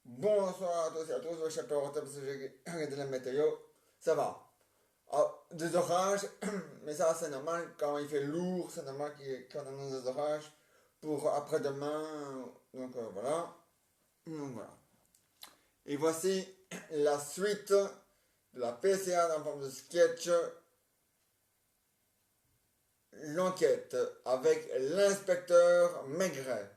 Bonsoir à tous et à tous, je suis Peur parce que j'ai regardé la météo. Ça va. Ah, des orages, mais ça c'est normal quand il fait lourd, c'est normal qu'on annonce des orages pour après-demain. Donc voilà. Donc voilà. Et voici la suite de la PCA en forme de sketch, l'enquête avec l'inspecteur Maigret.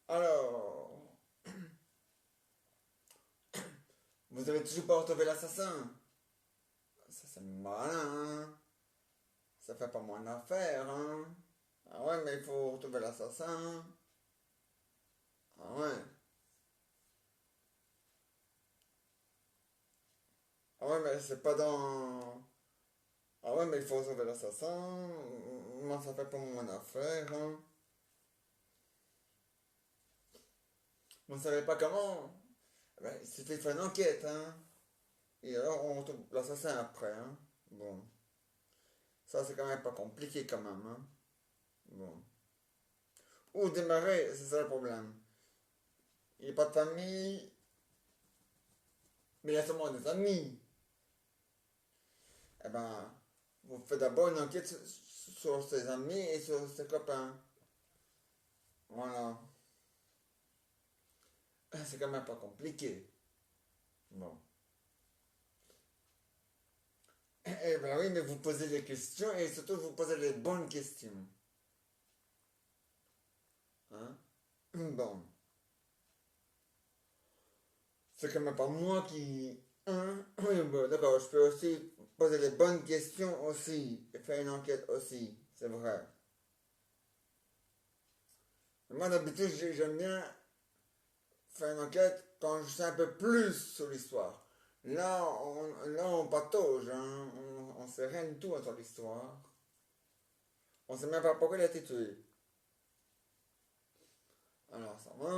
Alors, vous avez toujours pas retrouvé l'assassin? Ça c'est malin, hein. Ça fait pas moins d'affaires, hein. Ah ouais, mais il faut retrouver l'assassin. Ah ouais. Ah ouais, mais c'est pas dans... Ah ouais, mais il faut retrouver l'assassin. Moi, ça fait pas moins d'affaires, hein. Vous savez pas comment? Ben, il suffit de faire une enquête, hein. Et alors, on retrouve l'assassin après, hein. Bon. Ça, c'est quand même pas compliqué, quand même, hein. Bon. Où démarrer, c'est ça le problème. Il n'y a pas de famille, mais il y a seulement des amis. Eh ben, vous faites d'abord une enquête sur ses amis et sur ses copains. Voilà. C'est quand même pas compliqué. Bon. Eh ben oui, mais vous posez des questions et surtout vous posez les bonnes questions. Hein? Bon. C'est quand même pas moi qui... Hein? Oui, bon, d'accord, je peux aussi poser les bonnes questions aussi. Et faire une enquête aussi. C'est vrai. Moi d'habitude, j'aime bien faire une enquête quand je sais un peu plus sur l'histoire. Là, on patauge, hein. On sait rien du tout sur l'histoire. On sait même pas pourquoi il a été tué. Alors, ça va.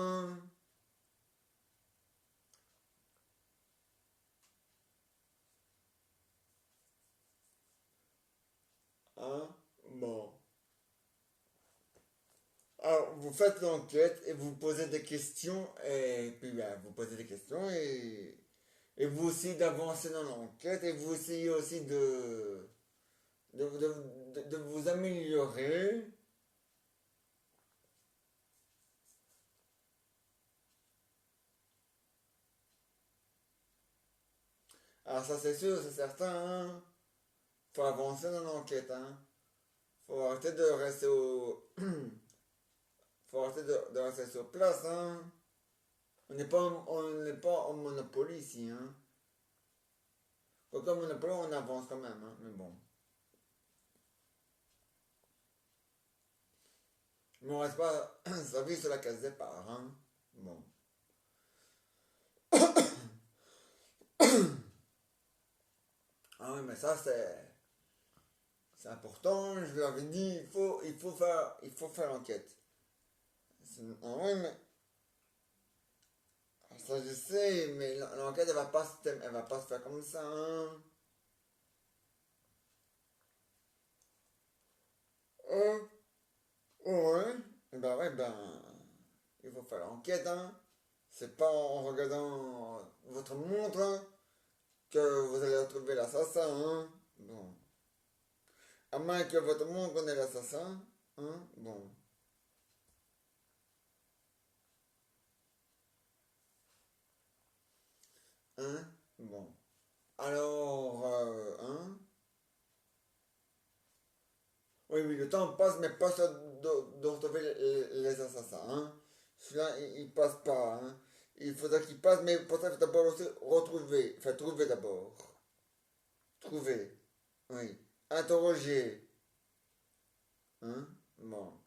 Hein? Bon. Alors, vous faites l'enquête et vous posez des questions, et puis ben, vous posez des questions, et vous essayez d'avancer dans l'enquête, et vous essayez aussi de vous améliorer. Alors, ça, c'est sûr, c'est certain, hein. Faut avancer dans l'enquête, hein. Faut arrêter de rester au. Faut arrêter de rester sur place, hein. On n'est pas en Monopoly ici, hein. Quoique en Monopoly, on avance quand même, hein. Mais bon. Mais on reste pas sa vie sur la case départ, hein. Bon. Ah oui, mais ça, c'est important. Je leur ai dit, il faut faire l'enquête. Ah oui, mais ça je sais, mais l'enquête, elle va pas se faire comme ça, hein. Oh, ouais. Eh ben ouais, ben, il faut faire l'enquête, hein. C'est pas en regardant votre montre, hein, que vous allez retrouver l'assassin, hein. Bon. À moins que votre montre connaît l'assassin, hein. Bon. Hein. Bon. Alors, hein. Oui, oui, le temps passe, mais pas ça de retrouver les assassins, hein. Celui-là, il passe pas, hein. Il faudra qu'il passe, mais pour ça, il faut d'abord aussi retrouver. Enfin, trouver d'abord. Trouver. Oui. Interroger. Hein. Bon.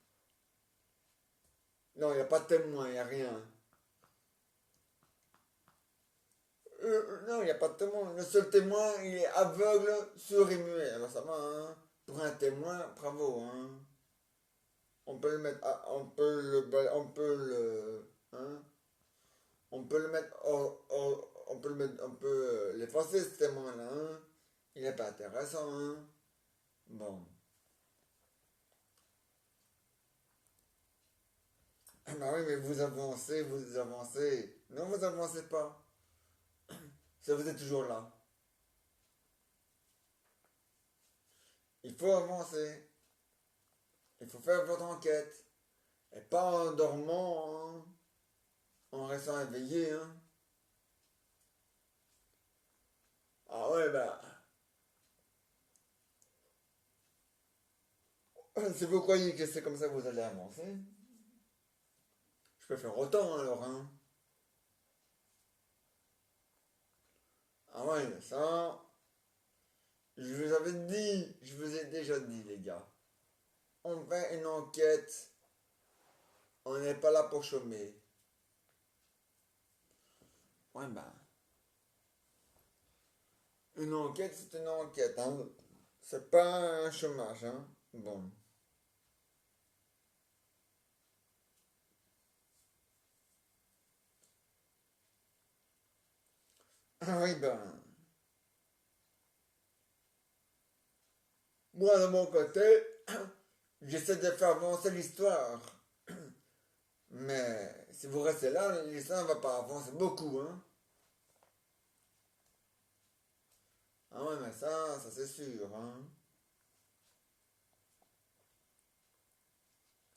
Non, il n'y a pas de témoin, il n'y a rien. Non, il n'y a pas de témoin. Le seul témoin, il est aveugle, sourd et muet. Alors ça va, hein. Pour un témoin, bravo, hein. On peut le mettre, on peut le, hein. On peut le mettre, on peut le mettre, on peut l'effacer ce témoin-là, hein. Il n'est pas intéressant, hein. Bon. Bah oui, mais vous avancez, vous avancez. Non, vous avancez pas. Ça, vous êtes toujours là. Il faut avancer. Il faut faire votre enquête. Et pas en dormant, hein, en restant éveillé. Hein. Ah ouais, bah. Si vous croyez que c'est comme ça que vous allez avancer, je peux faire autant alors. Hein. Ah ouais, ça. Je vous avais dit, je vous ai déjà dit, les gars. On fait une enquête. On n'est pas là pour chômer. Ouais, ben. Une enquête, c'est une enquête, hein. C'est pas un chômage, hein. Bon. Ah oui, ben. Moi, de mon côté, j'essaie de faire avancer l'histoire. Mais si vous restez là, l'histoire ne va pas avancer beaucoup, hein. Ah ouais, mais ça c'est sûr, hein.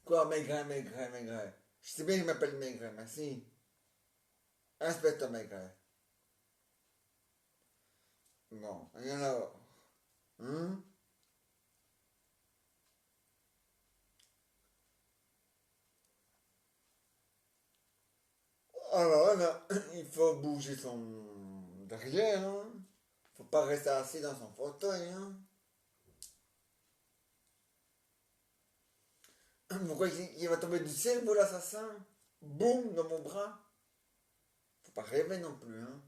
Quoi, Maigret, Maigret, Maigret. Je sais bien qu'il m'appelle Maigret, merci. Inspecteur Maigret. Bon, et alors, hein? Alors là, il faut bouger son derrière, hein. Faut pas rester assis dans son fauteuil, hein. Pourquoi il va tomber du ciel, vous, l'assassin? Boum, dans mon bras. Faut pas rêver non plus, hein.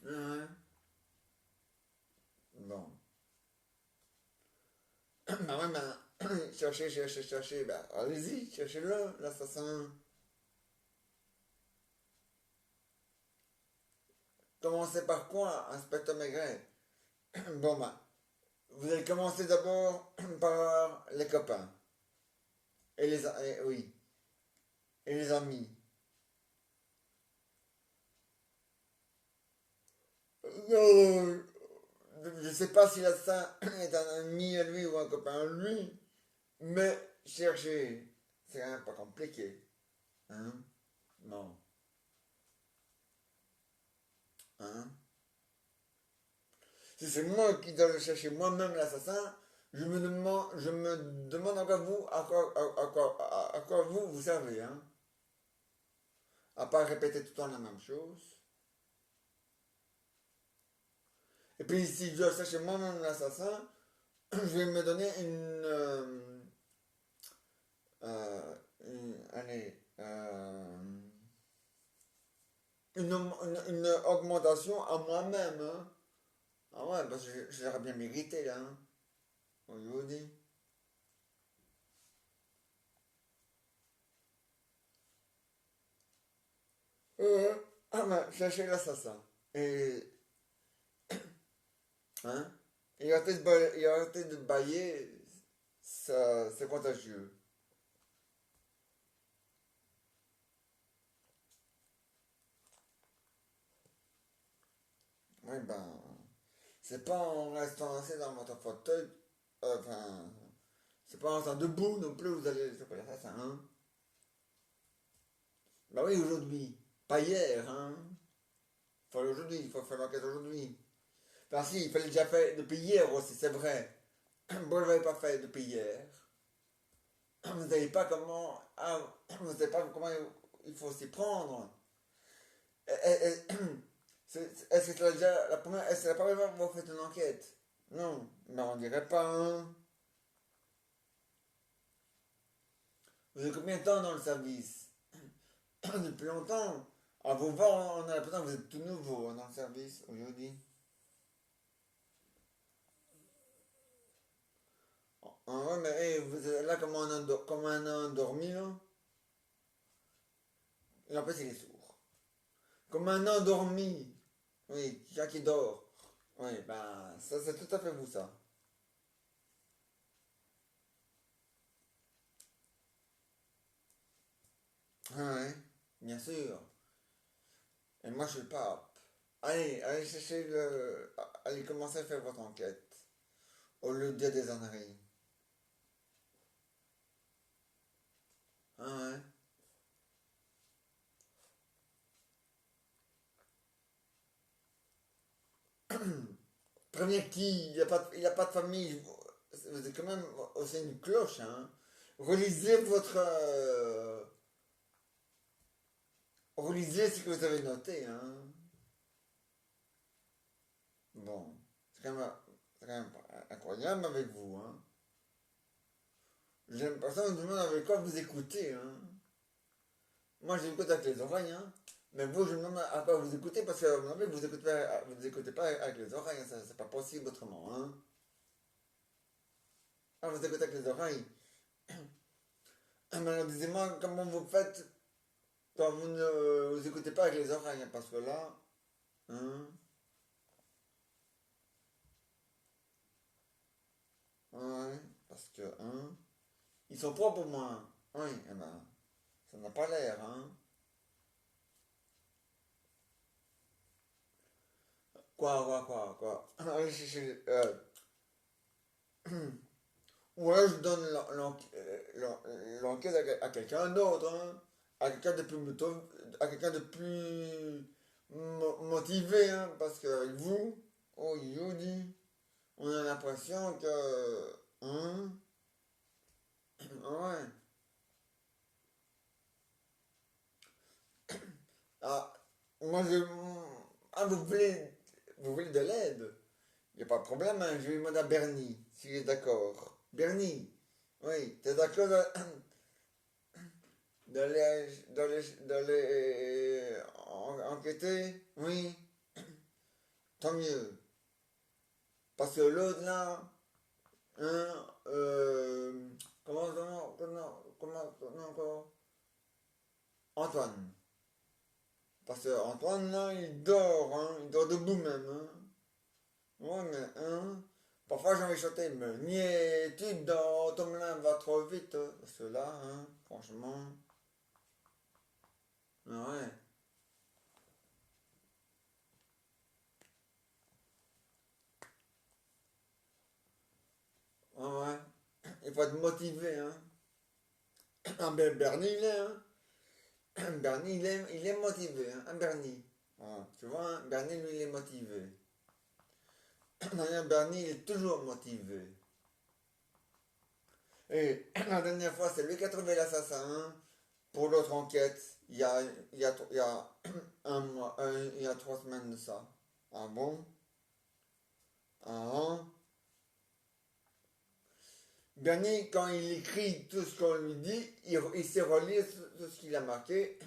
Hein. Bon. Bah ouais, cherchez, cherchez, cherchez. Bah, allez-y, cherchez-le, l'assassin. Commencez par quoi, inspecteur Maigret? Bon, bah, vous allez commencer d'abord par les copains. Oui, et les amis. Non, je sais pas si l'assassin est un ami à lui ou un copain à lui, mais cherchez. C'est quand même pas compliqué. Hein? Non. Hein? Si c'est moi qui dois le chercher moi-même l'assassin, je me demande à quoi vous, à quoi vous servez, hein? À part répéter tout le temps la même chose. Et puis si je dois chercher moi-même l'assassin, je vais me donner allez, une augmentation à moi-même, hein? Ah ouais, parce que je l'aurais bien mérité là, hein? On vous dit. Ah ben, cherchez l'assassin. Et, hein? Et arrêtez de bailler, ça, c'est contagieux. Oui, ben, c'est pas en restant assis dans votre fauteuil, enfin, c'est pas en restant debout non plus, vous allez choper l'assassin, hein? Bah oui, aujourd'hui, pas hier, hein? Fallait aujourd'hui, il faut faire l'enquête aujourd'hui. Enfin, si, il fallait déjà faire depuis hier aussi, c'est vrai. Moi, je l'avais pas fait depuis hier. Vous savez pas comment, vous savez pas comment il faut s'y prendre. Est-ce que c'est déjà la première, est-ce que c'est la première fois que vous faites une enquête? Non, mais on dirait pas, hein. Vous avez combien de temps dans le service? Depuis longtemps. À vous voir, on a l'impression que vous êtes tout nouveau hein, dans le service aujourd'hui. Ah ouais, mais hey, vous êtes là comme un endormi, là. Et en plus, il est sourd. Comme un endormi. Oui, quelqu'un qui dort. Oui, ben, ça, c'est tout à fait vous, ça. Ouais, bien sûr. Et moi, je suis le pape. Allez, allez chercher le... Allez, commencez à faire votre enquête. Au lieu de dire des âneries. Ah ouais. Prévenir qui? Il y a pas de famille. Vous êtes quand même aussi une cloche, hein. Relisez votre... relisez ce que vous avez noté, hein. Bon, c'est quand même incroyable avec vous, hein. J'ai l'impression que tout le monde avec quoi vous écoutez, hein. Moi, j'écoute avec les oreilles, hein. Mais vous, je me demande à quoi vous écoutez, parce que à mon avis, vous écoutez pas avec les oreilles, hein. C'est pas possible autrement, hein. Ah, vous écoutez avec les oreilles. Ah, mais alors, disez-moi comment vous faites quand vous ne vous écoutez pas avec les oreilles, hein, parce que là, hein, ouais, parce que, hein, ils sont propres au moins. Oui, eh ben, ça n'a pas l'air, hein. Quoi. Ouais, je donne l'enquête à quelqu'un d'autre, hein. À quelqu'un de plus à quelqu'un de plus motivé, hein, parce qu'avec vous, oh Yodi, on a l'impression que, hein, ouais. Ah, moi je, ah, vous voulez de l'aide? Il n'y a pas de problème, hein, je vais demander à Bernie, s'il est d'accord. Bernie, oui, t'es d'accord d'aller enquêter? Oui, tant mieux. Parce que l'autre là, hein, comment encore? Antoine. Parce que Antoine là, il dort, hein, il dort debout même, hein. Ouais, mais, hein, parfois j'ai envie de chanter, mais niais, tu dors, ton malin va trop vite, hein. Parce que là, hein, franchement, ah ouais, ouais. Il faut être motivé, hein. Ah ben Bernie, il est, hein. Bernie, il est motivé, hein, Bernie. Ah, tu vois, hein, Bernie, lui, il est motivé. D'ailleurs, Bernie, il est toujours motivé. Et la dernière fois, c'est lui qui a trouvé l'assassin, hein, pour l'autre enquête. Il y a un mois, il y a 3 semaines de ça. Ah bon? Ah, hein. Bernie, quand il écrit tout ce qu'on lui dit, il sait relire tout ce qu'il a marqué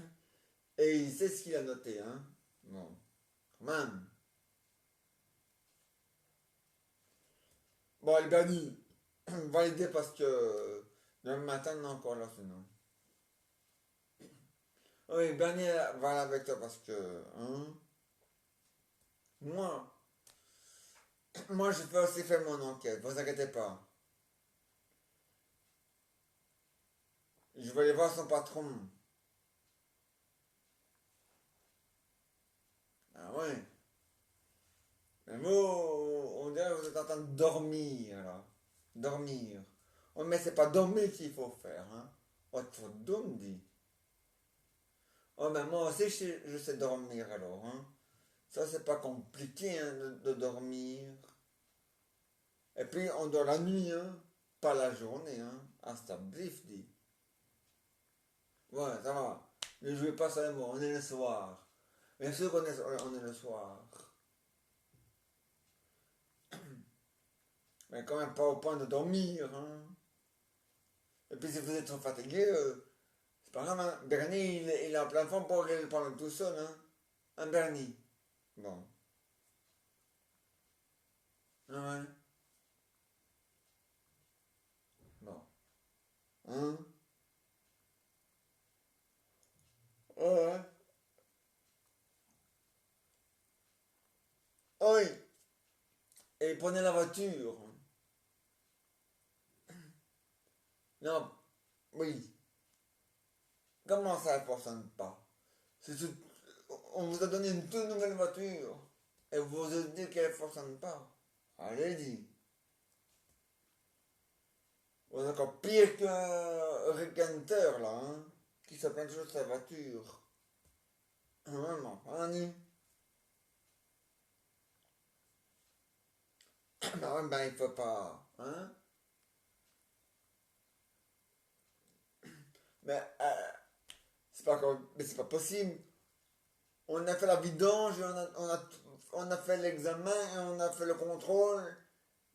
et il sait ce qu'il a noté, hein. Bon, quand même. Bon, allez, Bernie, validé parce que demain matin, on est encore là, sinon. Oui, Bernie va avec toi parce que, hein, moi, moi, je peux aussi faire mon enquête, vous inquiétez pas. Je vais aller voir son patron. Ah ouais. Mais vous, on dirait que vous êtes en train de dormir, là. Dormir. Oh, mais c'est pas dormir qu'il faut faire, hein. Oh, il faut dormir. Oh, mais moi aussi, je sais dormir, alors, hein. Ça, c'est pas compliqué, hein, de dormir. Et puis, on dort la nuit, hein. Pas la journée, hein. Ah, c'est un blif, dit. Ouais, ça va. Ne jouez pas ça, moi, on est le soir. Bien sûr on est le soir. Mais quand même pas au point de dormir, hein. Et puis si vous êtes trop fatigué, c'est pas grave, hein. Bernie, il est en plein forme pour aller le prendre tout seul, hein. Un Bernie. Bon. Ah ouais. Bon. Hein? Ah ouais. Ah oui. Et prenez la voiture. Non. Oui. Comment ça ne fonctionne pas? On vous a donné une toute nouvelle voiture et vous vous dites qu'elle ne fonctionne pas. Allez-y. On est encore pire qu'un Recanter là, hein, qui se plaint toujours de sa voiture. Vraiment, Annie. Ah ouais, ben il faut pas, hein. Mais mais c'est pas possible. On a fait la vidange, on a fait l'examen, et on a fait le contrôle,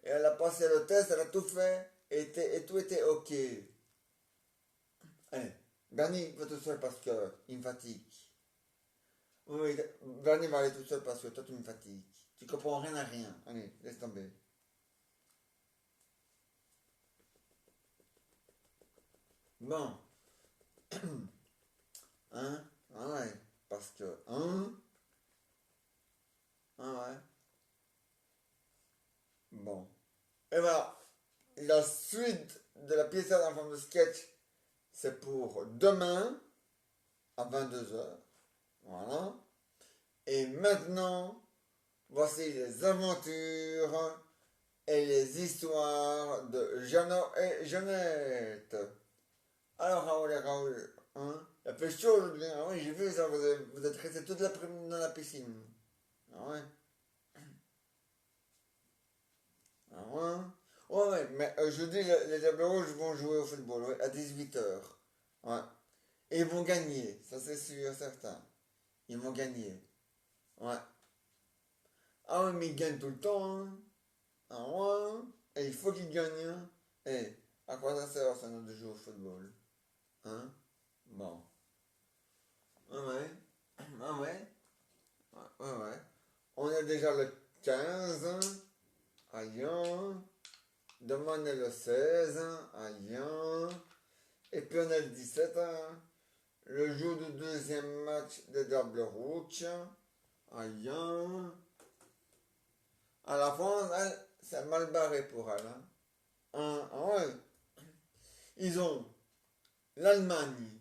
et elle a passé le test, elle a tout fait, et tout était ok. Allez, Bernie va tout seul parce qu'il me fatigue. Oui, Bernie va aller tout seul parce que toi tu me fatigues. Tu comprends rien à rien. Allez, laisse tomber. Bon, hein? Ah ouais, parce que, hein? Ah ouais, bon. Et voilà, la suite de la pièce en forme de sketch, c'est pour demain à 22 h. Voilà. Et maintenant, voici les aventures et les histoires de Jeannot et Jeannette. Alors Raoul et Raoul, hein? Il fait chaud aujourd'hui, hein? Oui, j'ai vu ça, vous êtes restés toute l'après-midi dans la piscine. Ah ouais? Ah ouais? Ouais, ouais, mais jeudi, les Diables Rouges vont jouer au football, ouais, à 18 h. Ouais. Et ils vont gagner, ça c'est sûr, certain. Ils vont gagner. Ouais. Ah oui, mais ils gagnent tout le temps, hein. Ah ouais. Et il faut qu'ils gagnent, hein. Et à quoi ça sert ça de jouer au football? Hein? Bon. Ah ouais. Ah ouais. Ouais, ouais. On est déjà le 15, hein. Aïe. Demain on est le 16, hein. Aïe. Et puis on est le 17, hein. Le jour du deuxième match des Diables Rouges. Aïe. À la France, elle, c'est mal barré pour elle, hein. Ah ouais. Ils ont l'Allemagne.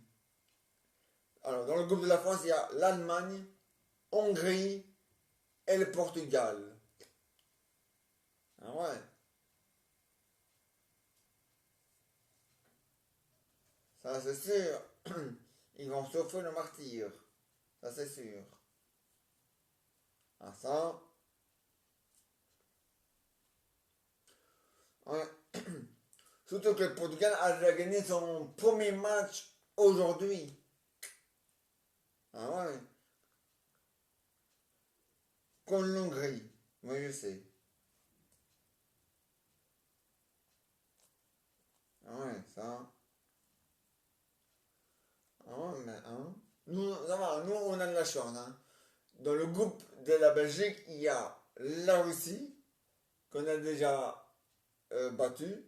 Alors, dans le groupe de la France, il y a l'Allemagne, Hongrie et le Portugal. Ah ouais. Ça, c'est sûr. Ils vont souffrir le martyr. Ça, c'est sûr. Ah, ça. Ouais. Surtout que le Portugal a déjà gagné son premier match aujourd'hui. Ah ouais. Contre l'Hongrie. Moi, je sais. Ah ouais, ça. Ah ouais, mais hein. Nous, ça va, nous, on a de la chance, hein. Dans le groupe de la Belgique, il y a la Russie, qu'on a déjà battu.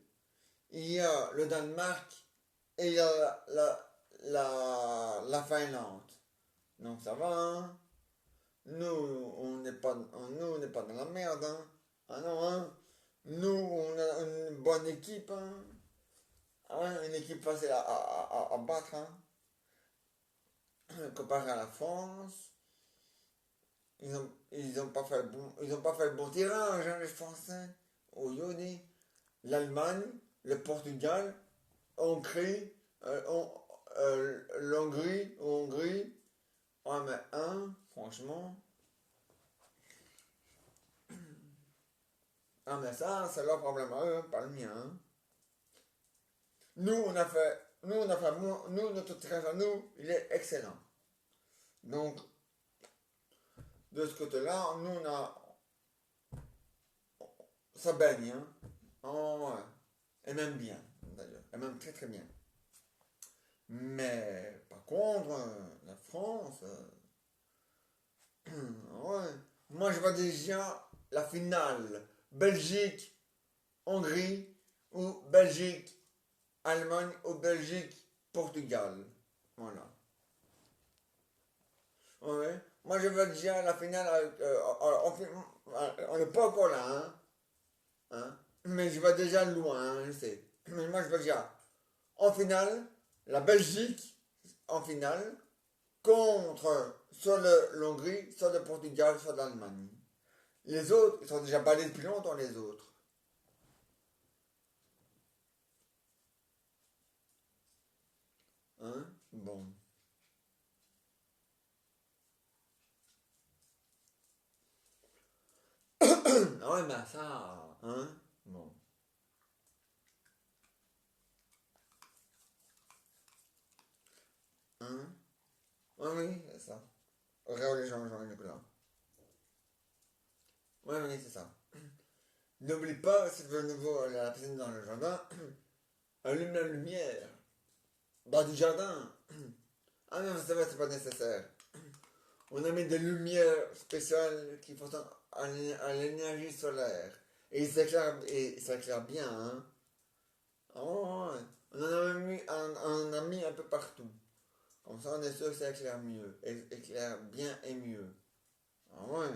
Il y a le Danemark et il y a la Finlande. Donc ça va, hein. Nous, on n'est pas dans la merde, hein. Ah non, hein. Nous, on a une bonne équipe, hein. Ah ouais, une équipe facile à battre, hein. Comparé à la France, ils ont pas fait ils ont pas fait le bon tirage, hein, les Français. Aujourd'hui, l'Allemagne, le Portugal, Hongrie, Hongrie. Ouais, mais franchement. Ah, mais ça, c'est leur problème à eux, hein, pas le mien, hein. Nous, notre tirage à nous, il est excellent. Donc, de ce côté-là, nous, on a, ça baigne, hein. Oh, ouais. Et même bien, d'ailleurs. Et même très très bien. Mais, par contre, la France, ouais. Moi, je vois déjà la finale. Belgique, Hongrie, ou Belgique, Allemagne, ou Belgique, Portugal. Voilà. Ouais. Moi, je vois déjà la finale. On n'est pas encore là, hein. Hein. Mais je vois déjà loin, hein, je sais. Mais moi, je vois déjà en finale la Belgique, en finale contre soit l'Hongrie, soit le Portugal, soit l'Allemagne. Les autres, ils sont déjà balayés depuis longtemps, les autres. Hein? Bon. Ah ouais, ben ça, hein? Bon. Hein? Oui, oui, c'est ça. Réole les gens, Jean-Nicolas. Oui, oui, c'est ça. N'oublie pas, si tu veux de nouveau aller à la piscine dans le jardin, allume la lumière. Dans du jardin. Ah non, c'est vrai, c'est pas nécessaire. On a mis des lumières spéciales qui fonctionnent à l'énergie solaire. Et il s'éclaire bien, hein. Ah ouais, ouais. On en a mis, on en a mis un peu partout. Comme ça, on est sûr que ça éclaire mieux. Éclaire bien et mieux. Ah ouais.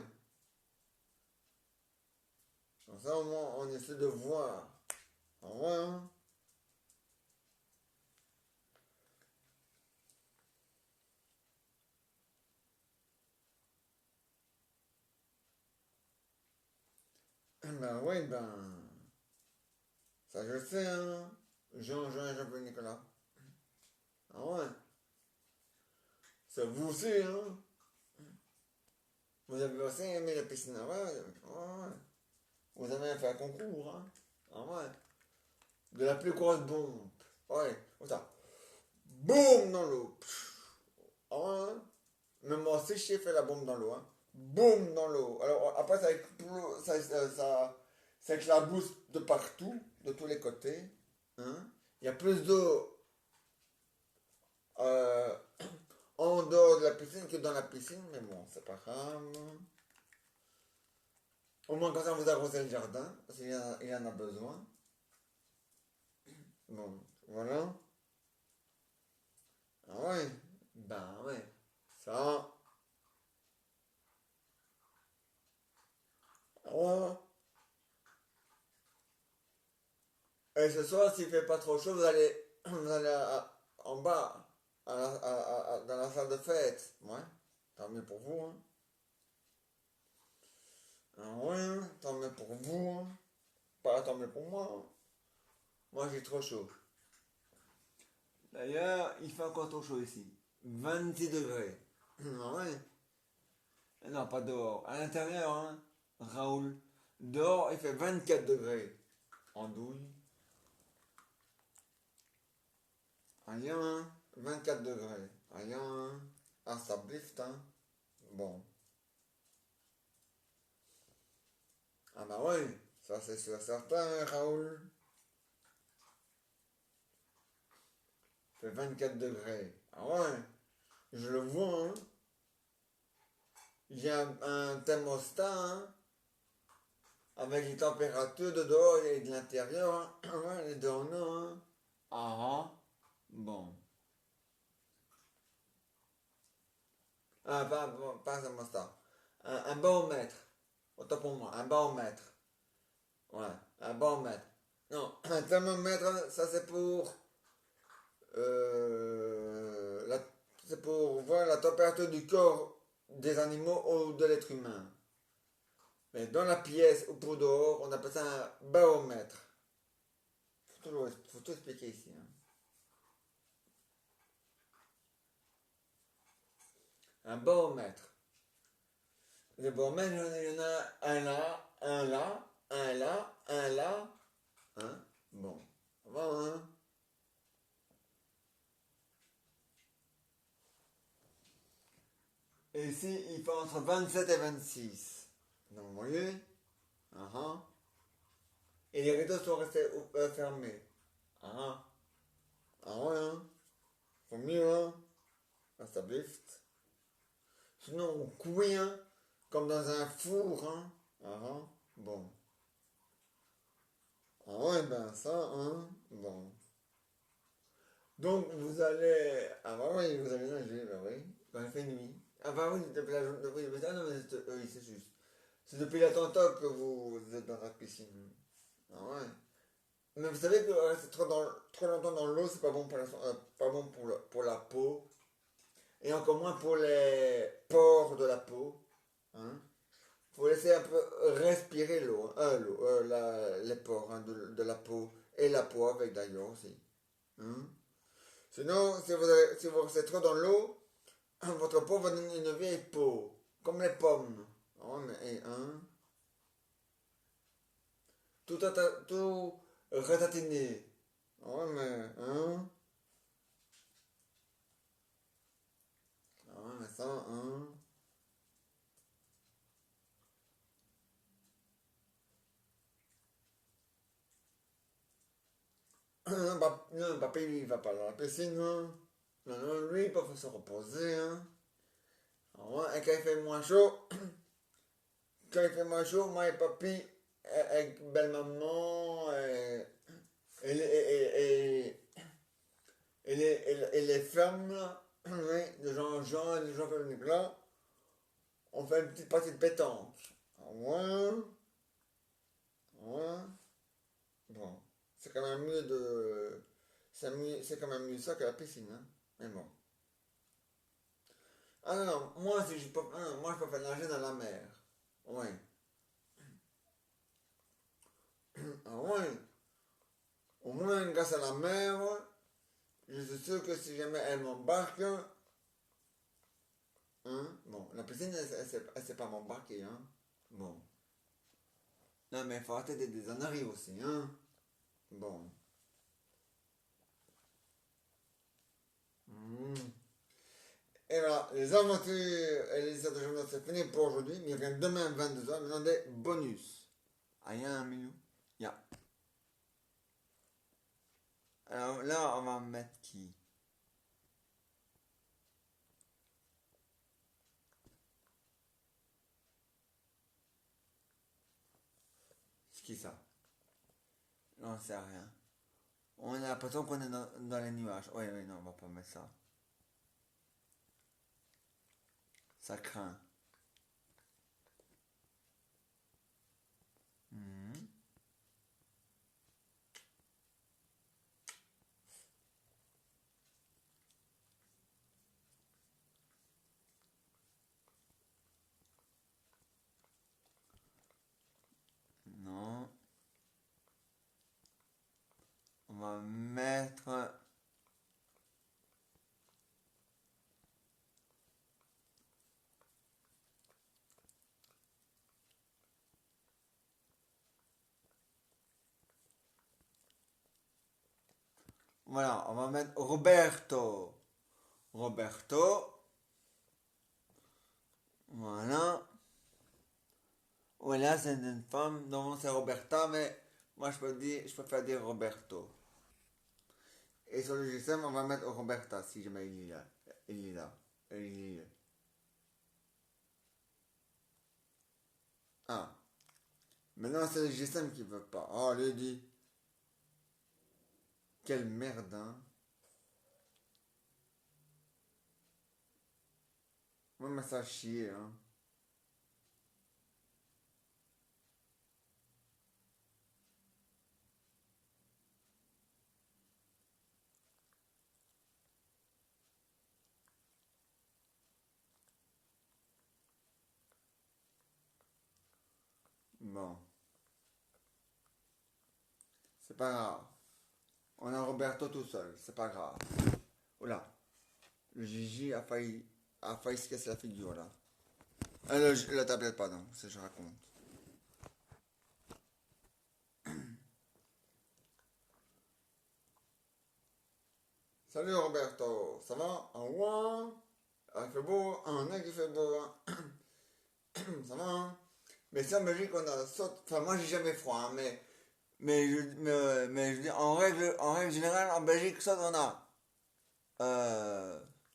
Comme ça, au moins, on essaie de voir. Ah ouais, hein. Ben oui, ben. Ça, je sais, hein. Jean et Jean-Paul Nicolas. Ah ouais. Ça vous aussi, hein. Vous avez aussi aimé la piscine. Ah ouais, ouais, ouais. Vous avez fait un concours, hein. Ah ouais. De la plus grosse bombe. Ouais, comme ça. Boum dans l'eau. Ah ouais, hein. Même moi aussi, j'ai fait la bombe dans l'eau, hein. Boum dans l'eau. Alors après, ça éclabousse de partout, de tous les côtés. Hein. Il y a plus d'eau euh, en dehors de la piscine que dans la piscine, mais bon, c'est pas grave. Au moins, quand ça vous arrosez le jardin, parce qu'il y en a besoin. Bon, voilà. Ah ouais, ben ouais. Ça, ah, et ce soir, s'il fait pas trop chaud, vous allez en bas, dans la salle de fête. Ouais, tant mieux pour vous, hein. Ah ouais, hein, tant mieux pour vous, hein. Pas tant mieux pour moi, hein. Moi, j'ai trop chaud. D'ailleurs, il fait encore trop chaud ici. 26 degrés. Ah ouais. Non, pas dehors. À l'intérieur, hein, Raoul. Dehors, il fait 24 degrés. En douille. Rien, hein. 24 degrés. Rien, hein. Ah, ça blifte, hein. Bon. Ah bah oui, ça c'est sûr certain, Raoul. Il fait 24 degrés. Ah ouais, je le vois, hein. J'ai un thermostat, hein, avec les températures de dehors et de l'intérieur, hein. Ah ouais, les deux en un, hein. Ah ah. Bon. Ah, pas un thermostat. Un baromètre. Autant pour moi, un baromètre. Ouais, un baromètre. Non, un thermomètre, ça euh, la- c'est pour voir la température du corps des animaux ou de l'être humain. Mais dans la pièce ou pour dehors, on appelle ça un baromètre. Faut tout expliquer ici, hein. Un baromètre. Le baromètre, il y en a un là, un là, un là, un là. Hein? Bon. Ça va, hein? Et ici, il fait entre 27 et 26. Donc, vous voyez? Ah ah. Et les rideaux sont restés fermés. Ah ah. Ah ouais, hein? Faut mieux, hein? Ah, ça blift. Sinon, on cuit, hein? Comme dans un four, hein? Ah ah. Bon. Ah ouais, ben ça, hein? Bon. Donc, vous allez. Ah bah oui, vous allez nager, bah oui. Quand il fait nuit. Ah bah oui, depuis la journée. Oui, mais ah non, mais oui, c'est juste. C'est depuis l'attentat que vous êtes dans la piscine. Ah ouais. Mais vous savez que rester trop longtemps dans l'eau, c'est pas bon pour pas bon pour pour la peau. Et encore moins pour les pores de la peau. Hein. Faut laisser un peu respirer l'eau, les pores hein, de la peau. Et la peau avec d'ailleurs aussi. Hein. Sinon, si vous restez trop dans l'eau, votre peau va donner une vieille peau. Comme les pommes. Oh, mais, hein. Tout ratatiné. Oh, mais, hein. Ah, mais ça, hein. Non, papa, il va pas dans la piscine, hein. Non, non, lui, il peut se reposer, hein. Ah ouais, et quand il fait moins chaud, quand il fait moins chaud, moi et papy, avec belle maman, et, les- et les femmes, là, oui, de Jean-Jean et de Jean-Claude, on fait une petite partie de pétanque. Ah ouais, ouais. Bon, c'est quand même mieux de. C'est quand même mieux ça que la piscine, hein. Mais bon. Ah non, non, moi, si je peux, ah non, moi je préfère nager dans la mer. Oui. Ah ouais. Au moins, grâce à la mer, je suis sûr que si jamais elle m'embarque, hein, bon, la piscine, elle sait pas m'embarquer, hein. Bon. Non, mais il faut arrêter des âneries aussi, hein. Bon. Hmm. Et voilà, les aventures et les histoires de journaux, c'est fini pour aujourd'hui. Mais il revient demain 22h. Maintenant des bonus. Ah, y'a un milieu. Ya. Alors là, on va mettre qui? C'est qui ça? J'en sais rien. On a l'impression qu'on est dans les nuages. Oui, oui, non, on va pas mettre ça. Ça craint. Hmm. Non. On va mettre. Voilà, on va mettre Roberto. Roberto. Voilà. Voilà, c'est une femme. Non, c'est Roberta, mais moi je préfère dire Roberto. Et sur le GSM, on va mettre Roberta si jamais il est là. Il est là. Il est là. Ah. Maintenant, c'est le GSM qui veut pas. Oh, lui dit. Quelle merde, hein. Moi, mais ça chier, hein. Bon. C'est pas grave. On a Roberto tout seul. C'est pas grave. Oula. Le Gigi a failli se casser la figure, là. La tablette, pardon. C'est je raconte. Salut Roberto. Ça va? En ouin? Ah, il fait beau. Un an qui fait beau. Hein. Ça va? Hein. Mais c'est en Belgique, on a saute. Enfin, moi, j'ai jamais froid, hein, mais je dis, en règle générale, en Belgique, soit on a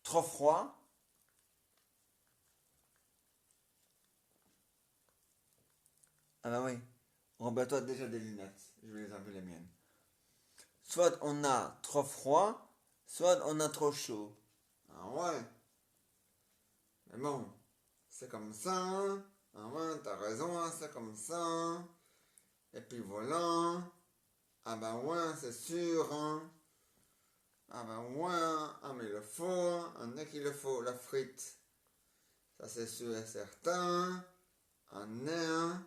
trop froid. Ah bah oui. Roberto a déjà des lunettes. Je vais les enlever les miennes. Soit on a trop froid, soit on a trop chaud. Ah ouais. Mais bon, c'est comme ça. Hein. Ah ouais, t'as raison, hein, c'est comme ça. Hein. Et puis voilà. Ah bah ouais, c'est sûr. Hein. Ah ben ouais, ah mais le faut, un est qu'il le faut, la frite. Ça c'est sûr et certain. Un est un.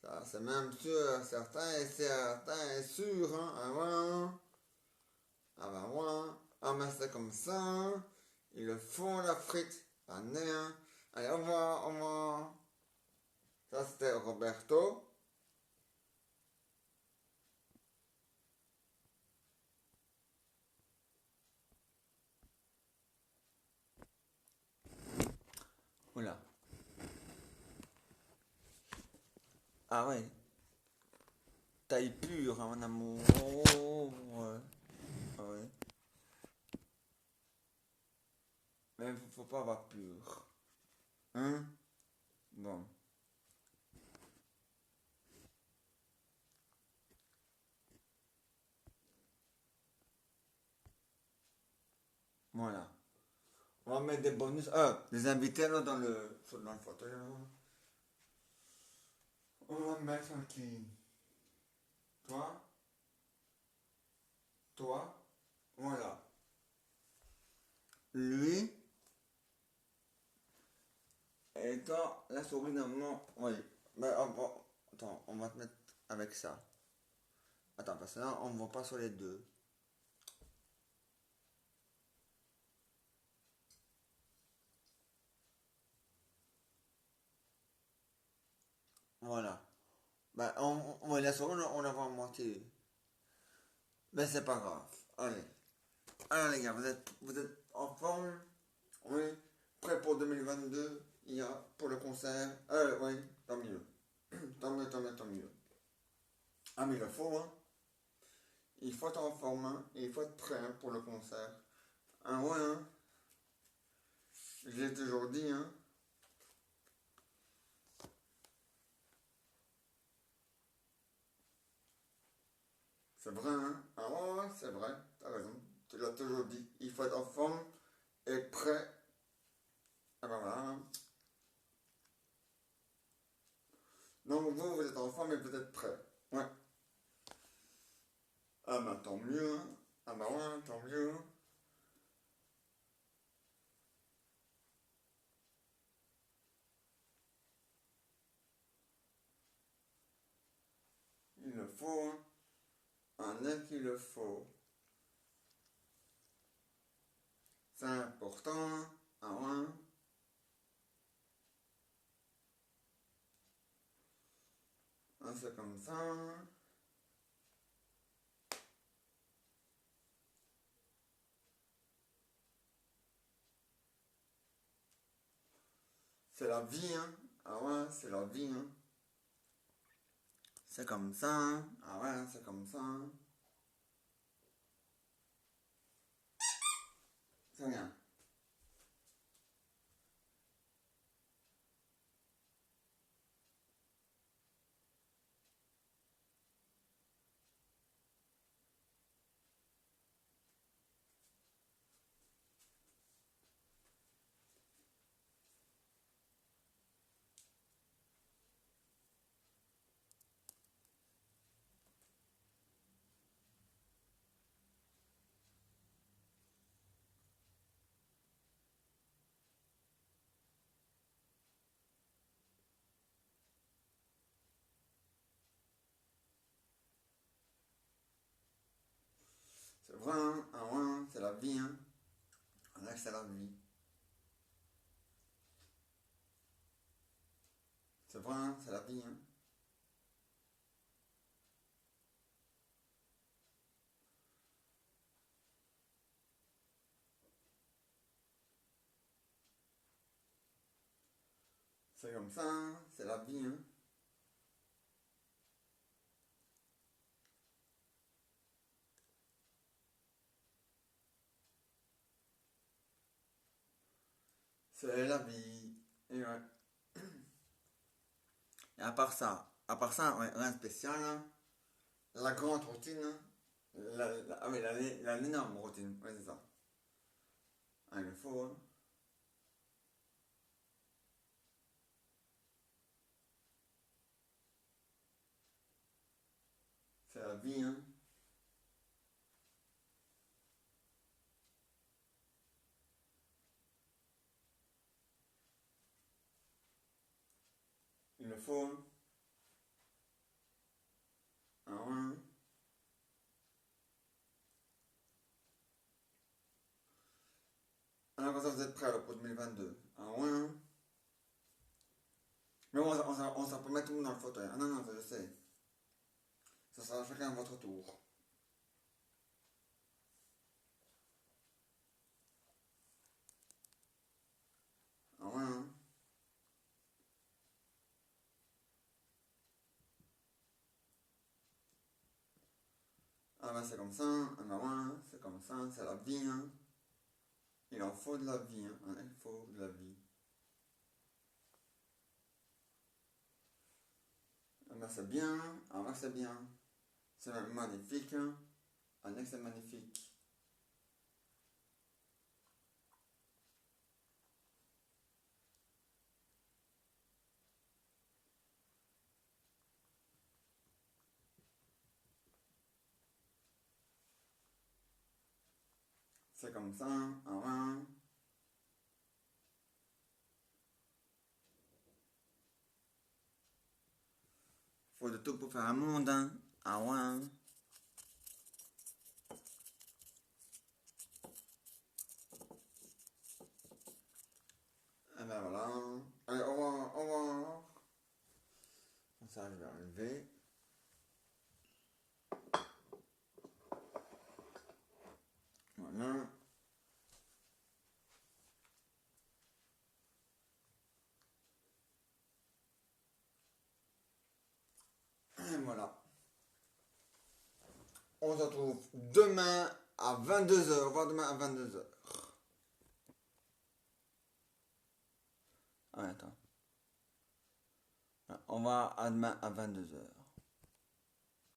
Ça c'est même sûr, certain et sûr. Hein. Ah ouais. Ah ben ouais. Ah mais c'est comme ça. Il le faut la frite. Un est un. Allez, au revoir, au revoir. Ça c'était Roberto. Oula. Ah ouais. Taille pure, hein, mon amour. Ouais. Ah ouais. Mais faut pas avoir pur. Hein? Bon. Voilà. On va mettre des bonus. Ah, des invités là dans le fauteuil. Là. On va mettre qui? Toi? Toi? Voilà. Lui. Et toi, la souris normalement. Oui. Mais attends, on va te mettre avec ça. Attends, parce que là, on ne voit pas sur les deux. Voilà. Bah, ouais, la souris, on la voit à moitié. Mais c'est pas grave. Allez. Alors les gars, vous êtes en forme? Oui. Prêt pour 2022? Il y a pour le concert? Oui, tant mieux. Tant mieux, tant mieux, tant mieux. Ah mais il le faut, hein. Il faut être en forme, hein. Et il faut être prêt hein, pour le concert. Ah ouais, hein. Je l'ai toujours dit, hein. C'est vrai, hein. Ah ouais, ouais, c'est vrai. T'as raison. Tu l'as toujours dit. Il faut être en forme et prêt. Ah ben voilà. Hein. Donc vous êtes en forme et vous êtes prêt. Ouais. Ah ben tant mieux, hein. Ah ben ouais, tant mieux. Hein. Il le faut, hein. Un est qu'il le faut. C'est important. Ah ouais. Ah, c'est comme ça. C'est la vie, hein. Ah ouais, c'est la vie, hein. C'est comme ça, hein. Ah ouais, c'est comme ça. Hein. C'est rien. C'est vrai, hein. Ah ouais, hein. C'est la vie, hein. Ah là, c'est la vie. C'est vrai, hein. C'est la vie, hein. C'est comme ça, hein. C'est la vie, hein. C'est la vie. Et ouais. Et à part ça, ouais, rien de spécial, hein. La grande routine, hein. Ah mais l'énorme routine, ouais, c'est ça. Ah, il le faut, hein. C'est la vie, hein. le faut. Ah ouais. Alors, vous êtes prêts alors pour 2022. Ah ouais. Mais on s'en peut mettre tout le monde dans le fauteuil. Ah non, non, ça je sais. Ça sera chacun à votre tour. Ah ouais, hein. Ah ben c'est comme ça. Ah ben ouais, c'est comme ça. C'est la vie, hein. Il en faut de la vie, hein. Il faut de la vie. Ah ben c'est bien. Ah ben c'est bien. C'est même magnifique, hein. Ah ben c'est magnifique. C'est comme ça. Ah ouais. Faut de tout pour faire un monde, hein. Ah ouais, hein. Et ben voilà. Allez, au revoir, au revoir. Comme ça, je vais enlever. Voilà. Et voilà. On se retrouve demain à 22h. Au revoir demain à 22h. Ah, attends. On va à demain à 22h.